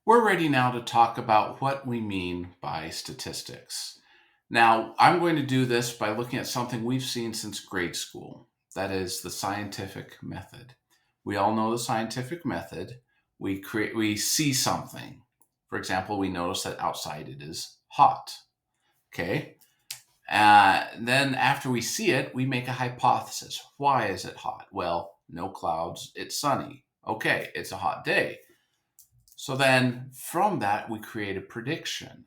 We're ready now to talk about what we mean by statistics. Now, I'm going to do this by looking at something we've seen since grade school. That is the scientific method. We all know the scientific method. We see something. For example, we notice that outside it is hot. Okay. Then after we see it, we make a hypothesis. Why is it hot? Well, no clouds, it's sunny. Okay, it's a hot day. So then from that, we create a prediction.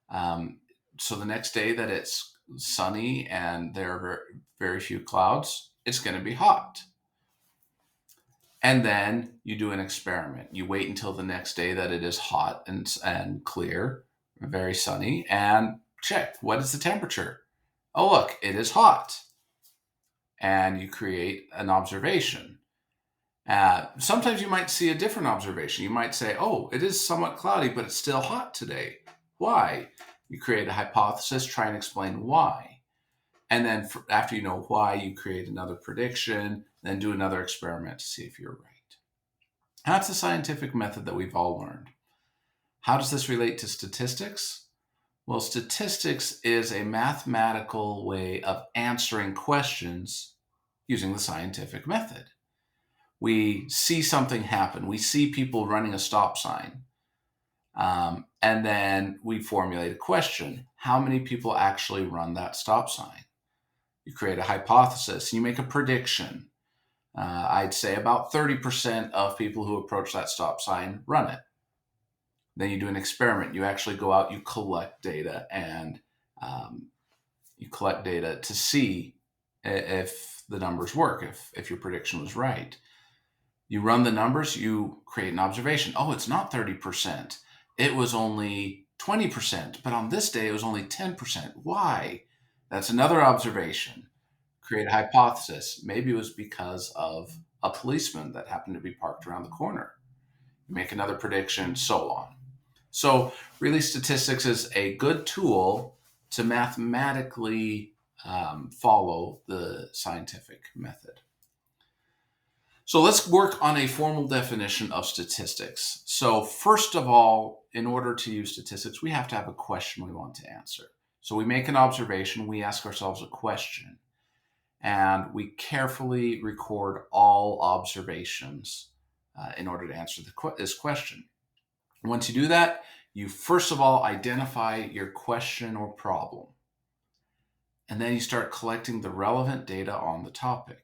Um, so the next day that it's sunny and there are very few clouds, it's going to be hot. And then you do an experiment. You wait until the next day that it is hot and clear, very sunny, and check what is the temperature. Oh, look, it is hot. And you create an observation. Sometimes you might see a different observation. You might say, oh, it is somewhat cloudy, but it's still hot today. Why? You create a hypothesis, try and explain why. And then after you know why, you create another prediction, then do another experiment to see if you're right. That's the scientific method that we've all learned. How does this relate to statistics? Well, statistics is a mathematical way of answering questions using the scientific method. We see something happen. We see people running a stop sign. And then we formulate a question. How many people actually run that stop sign? You create a hypothesis. You make a prediction. I'd say about 30% of people who approach that stop sign run it. Then you do an experiment. You actually go out, you collect data, and to see if the numbers work, if your prediction was right. You run the numbers, you create an observation. Oh, it's not 30%. It was only 20%, but on this day it was only 10%. Why? That's another observation. Create a hypothesis. Maybe it was because of a policeman that happened to be parked around the corner. You make another prediction, so on. So really, statistics is a good tool to mathematically follow the scientific method. So let's work on a formal definition of statistics. So first of all, in order to use statistics, we have to have a question we want to answer. So we make an observation, we ask ourselves a question, and we carefully record all observations in order to answer this question. Once you do that, you first of all identify your question or problem, and then you start collecting the relevant data on the topic.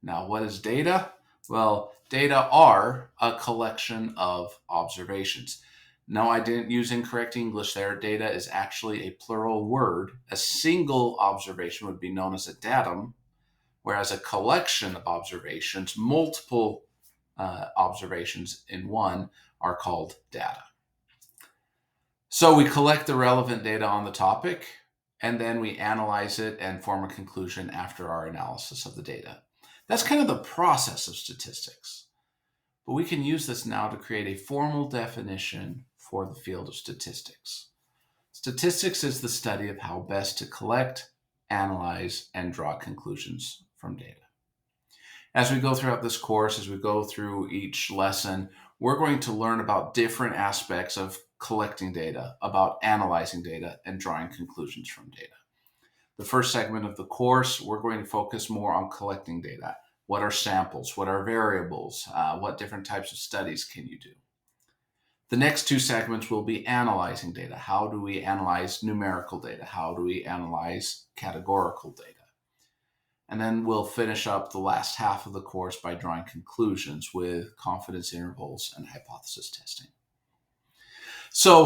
Now, what is data? Well, data are a collection of observations. No, I didn't use incorrect English there. Data is actually a plural word. A single observation would be known as a datum, whereas a collection of observations, multiple observations in one, are called data. So we collect the relevant data on the topic, and then we analyze it and form a conclusion after our analysis of the data. That's kind of the process of statistics. But we can use this now to create a formal definition for the field of statistics. Statistics is the study of how best to collect, analyze, and draw conclusions from data. As we go throughout this course, as we go through each lesson, we're going to learn about different aspects of collecting data, about analyzing data, and drawing conclusions from data. The first segment of the course, we're going to focus more on collecting data. What are samples? What are variables? What different types of studies can you do? The next two segments will be analyzing data. How do we analyze numerical data? How do we analyze categorical data? And then we'll finish up the last half of the course by drawing conclusions with confidence intervals and hypothesis testing. So